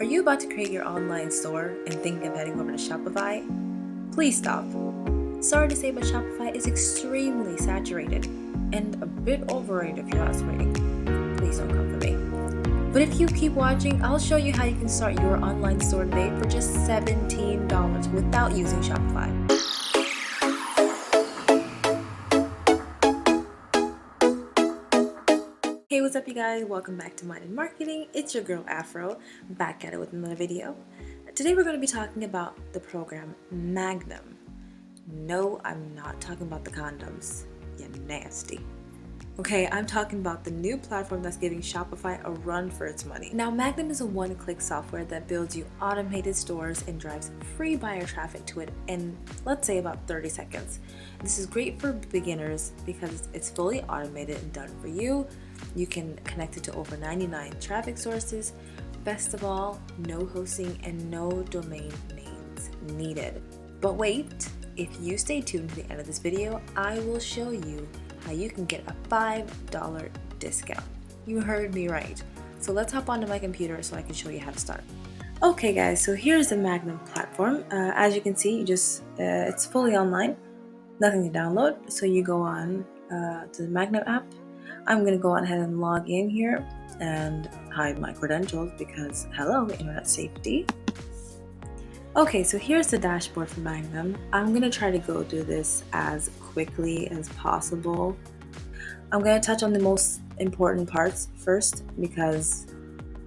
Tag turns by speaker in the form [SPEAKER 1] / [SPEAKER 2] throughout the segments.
[SPEAKER 1] Are you about to create your online store and think of heading over to Shopify? Please stop. Sorry to say, but Shopify is extremely saturated and a bit overrated if you ask me. Please don't come for me. But if you keep watching, I'll show you how you can start your online store today for just $17 without using Shopify. Hey, what's up you guys? Welcome back to Mind & Marketing. It's your girl Afro, back at it with another video. Today we're going to be talking about the program Magnum. No, I'm not talking about the condoms. You're nasty. Okay, I'm talking about the new platform that's giving Shopify a run for its money. Now, Magnum is a one-click software that builds you automated stores and drives free buyer traffic to it in, let's say, about 30 seconds. This is great for beginners because it's fully automated and done for you. You can connect it to over 99 traffic sources. Best of all, no hosting and no domain names needed. But wait, if you stay tuned to the end of this video, I will show you how you can get a $5 discount. You heard me right. So let's hop onto my computer so I can show you how to start. Okay guys, so here's the Magnum platform. As you can see, it's fully online, nothing to download. So you go on to the Magnum app. I'm gonna go on ahead and log in here and hide my credentials because hello, internet safety. Okay, so here's the dashboard for Magnum. I'm gonna try to go through this as quickly as possible. I'm gonna touch on the most important parts first because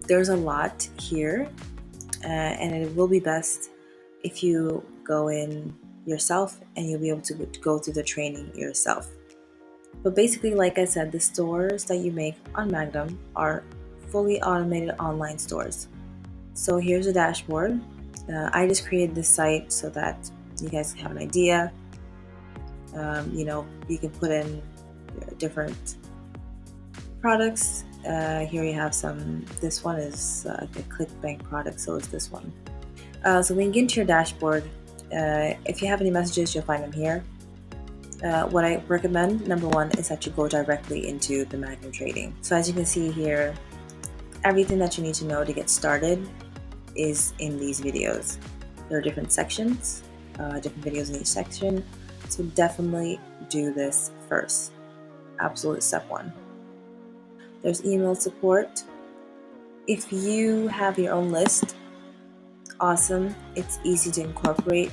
[SPEAKER 1] there's a lot here and it will be best if you go in yourself and you'll be able to go through the training yourself. But basically, like I said, the stores that you make on Magnum are fully automated online stores. So here's the dashboard. I just created this site so that you guys can have an idea. You can put in different products. Here you have some. This one is a ClickBank product, so is this one. So when you get into your dashboard, if you have any messages, you'll find them here. What I recommend, number one, is that you go directly into the Magnum trading. So as you can see here, everything that you need to know to get started is in these videos. There are different sections, different videos in each section. So definitely do this first. Absolute step one. There's email support. If you have your own list, awesome. It's easy to incorporate.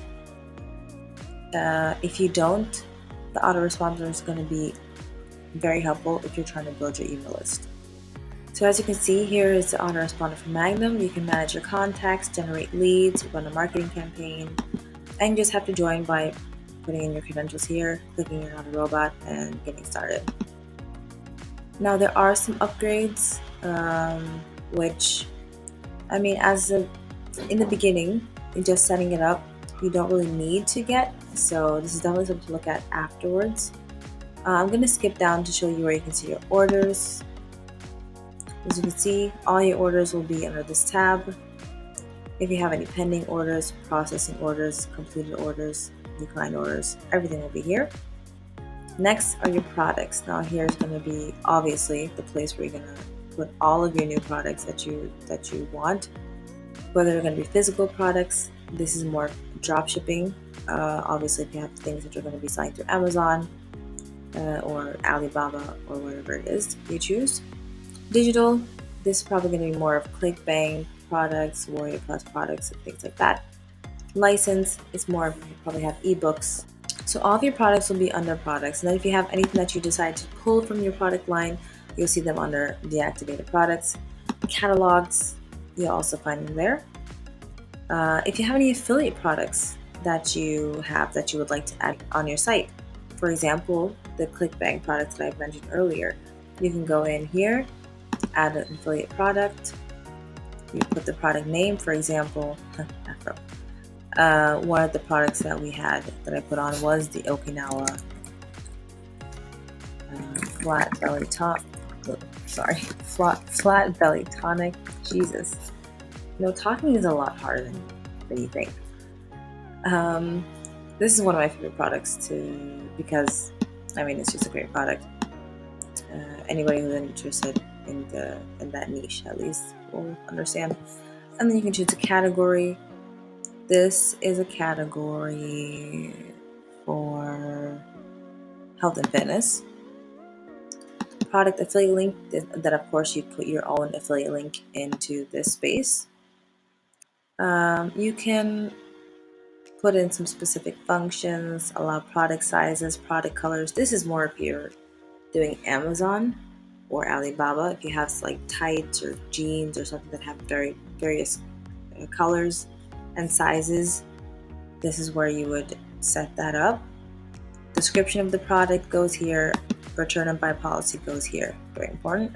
[SPEAKER 1] If you don't, the autoresponder is going to be very helpful if you're trying to build your email list. So as you can see, here is the autoresponder for Magnum. You can manage your contacts, generate leads, run a marketing campaign, and you just have to join by putting in your credentials here, clicking You're Not a Robot, and getting started. Now there are some upgrades, which, in the beginning, just setting it up, you don't really need to get. So this is definitely something to look at afterwards. I'm going to skip down to show you where you can see your orders. As you can see, all your orders will be under this tab. If you have any pending orders, processing orders, completed orders, declined orders, everything will be here. Next are your products. Now here's going to be obviously the place where you're going to put all of your new products that you want. Whether they're going to be physical products, this is more drop shipping. Obviously, if you have things that you're going to be selling through Amazon or Alibaba or whatever it is you choose. Digital, this is probably going to be more of ClickBank products, Warrior Plus products, and things like that. License, it's more of, you probably have ebooks. So all of your products will be under products. And then if you have anything that you decide to pull from your product line, you'll see them under deactivated products. Catalogs, you'll also find them there. If you have any affiliate products that you would like to add on your site, for example, the ClickBank products that I mentioned earlier, you can go in here, add an affiliate product. You put the product name, for example, Afro. One of the products that we had that I put on was the Okinawa flat belly tonic. Jesus. Talking is a lot harder than you think. This is one of my favorite products because it's just a great product. Anybody who's interested in that niche at least will understand. And then you can choose a category. This is a category for health and fitness. Product affiliate link, that of course you put your own affiliate link into this space. You can put in some specific functions, allow product sizes, product colors. This is more if you're doing Amazon or Alibaba. If you have like tights or jeans or something that have various colors and sizes, this is where you would set that up. Description of the product goes here. Return and buy policy goes here. Very important.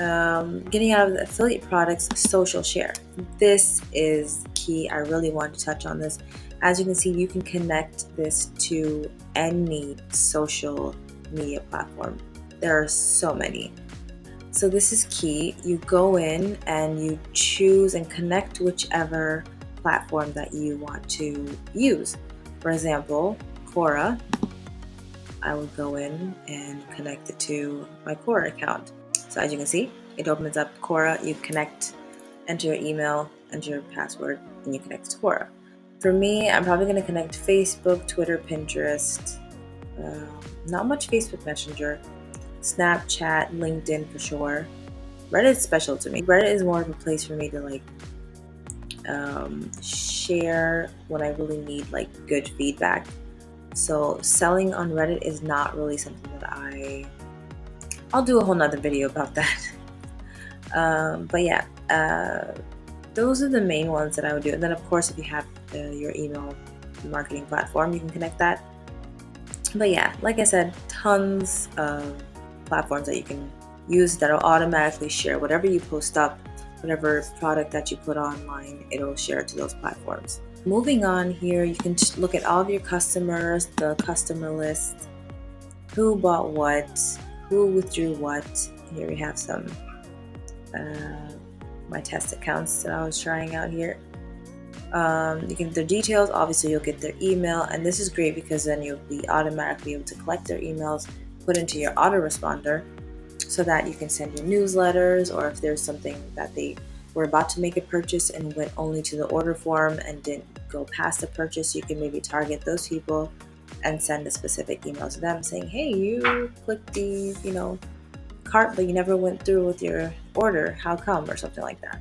[SPEAKER 1] Getting out of the affiliate products, social share. This is key. I really want to touch on this. As you can see, you can connect this to any social media platform. There are so many. So this is key. You go in and you choose and connect whichever platform that you want to use. For example, Quora. I would go in and connect it to my Quora account. So as you can see, it opens up Quora. You connect, enter your email, enter your password, and you connect to Quora. For me, I'm probably going to connect Facebook, Twitter, Pinterest, not much Facebook Messenger, Snapchat, LinkedIn for sure. Reddit is special to me. Reddit is more of a place for me to like share when I really need like good feedback. So selling on Reddit is not really something that I'll do a whole nother video about that. But yeah, those are the main ones that I would do. And then of course, if you have your email marketing platform, you can connect that. But yeah, like I said, tons of platforms that you can use that'll automatically share whatever you post up, whatever product that you put online, it'll share to those platforms. Moving on here, you can look at all of your customers, the customer list, who bought what, who withdrew what. Here we have some my test accounts that I was trying out here. You can get their details. Obviously, you'll get their email, and this is great because then you'll be automatically able to collect their emails, put into your autoresponder, so that you can send your newsletters, or if there's something that they were about to make a purchase and went only to the order form and didn't go past the purchase, you can maybe target those people and send a specific email to them saying, hey, you clicked the cart but you never went through with your order, how come, or something like that.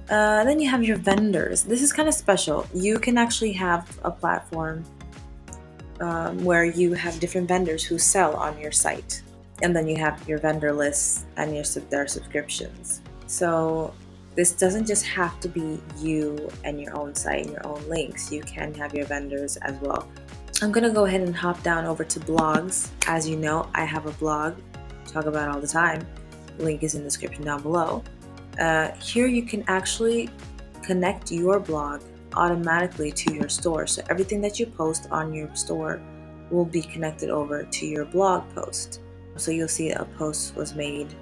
[SPEAKER 1] Then you have your vendors. This is kind of special. You can actually have a platform where you have different vendors who sell on your site, and then you have your vendor lists and their subscriptions. So this doesn't just have to be you and your own site and your own links. You can have your vendors as well. I'm gonna go ahead and hop down over to blogs. As you know, I have a blog, talk about it all the time. Link is in the description down below. Here you can actually connect your blog automatically to your store. So everything that you post on your store will be connected over to your blog post. So you'll see a post was made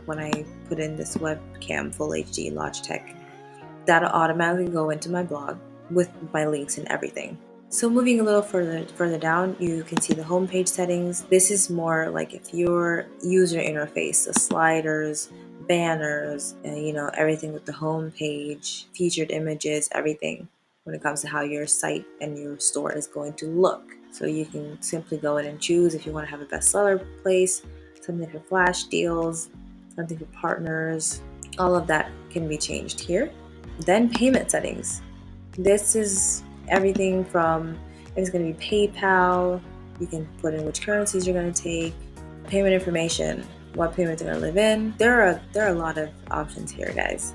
[SPEAKER 1] when I put in this webcam full HD Logitech. That'll automatically go into my blog with my links and everything. So moving a little further down, you can see the homepage settings. This is more like if your user interface, the sliders, banners, everything with the homepage, featured images, everything when it comes to how your site and your store is going to look. So you can simply go in and choose if you want to have a bestseller place, something for flash deals, something for partners. All of that can be changed here. Then payment settings. This is everything from if it's going to be PayPal, you can put in which currencies you're going to take, payment information, what payments are going to live in. There are a lot of options here, guys.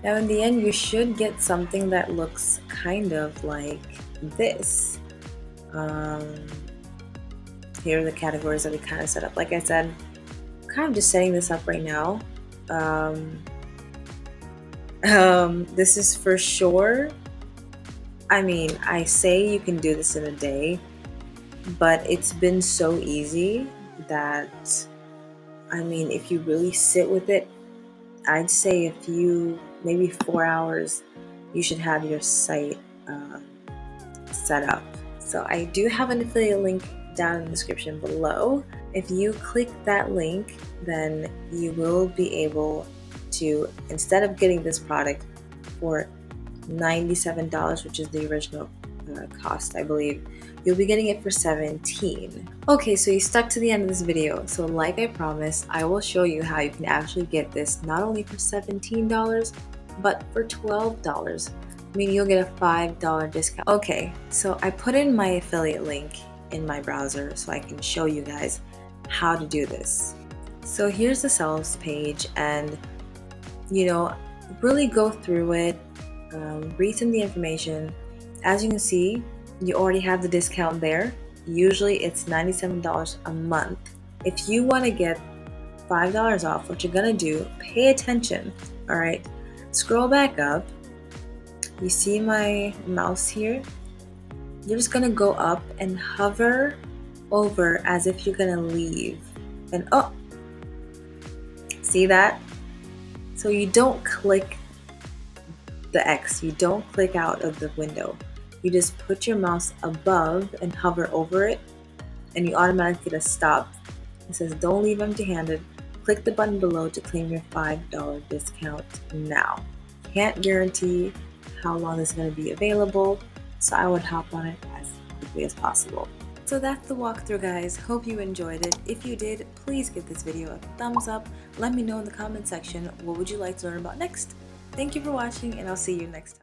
[SPEAKER 1] Now in the end, you should get something that looks kind of like this. Here are the categories that we kind of set up. Like I said, I'm kind of just setting this up right now. This is for sure. I mean, I say you can do this in a day, but it's been so easy that, if you really sit with it, I'd say maybe 4 hours, you should have your site set up. So I do have an affiliate link down in the description below. If you click that link, then you will be able to, instead of getting this product for $97, which is the original cost, I believe. You'll be getting it for $17. Okay, so you stuck to the end of this video. So like I promised, I will show you how you can actually get this not only for $17, but for $12. Meaning you'll get a $5 discount. Okay, so I put in my affiliate link in my browser so I can show you guys how to do this. So here's the sales page, and really go through it, read some of the information. As you can see, you already have the discount there. Usually it's $97 a month. If you want to get $5 off, what you're gonna do, pay attention. All right, scroll back up. You see my mouse here? You're just gonna go up and hover over as if you're gonna leave. And oh, see that? So you don't click the X, you don't click out of the window. You just put your mouse above and hover over it, and you automatically get a stop. It says don't leave empty-handed. Click the button below to claim your $5 discount now. Can't guarantee how long this is going to be available, so I would hop on it as quickly as possible. So that's the walkthrough, guys. Hope you enjoyed it. If you did, please give this video a thumbs up. Let me know in the comment section what would you like to learn about next. Thank you for watching, and I'll see you next time.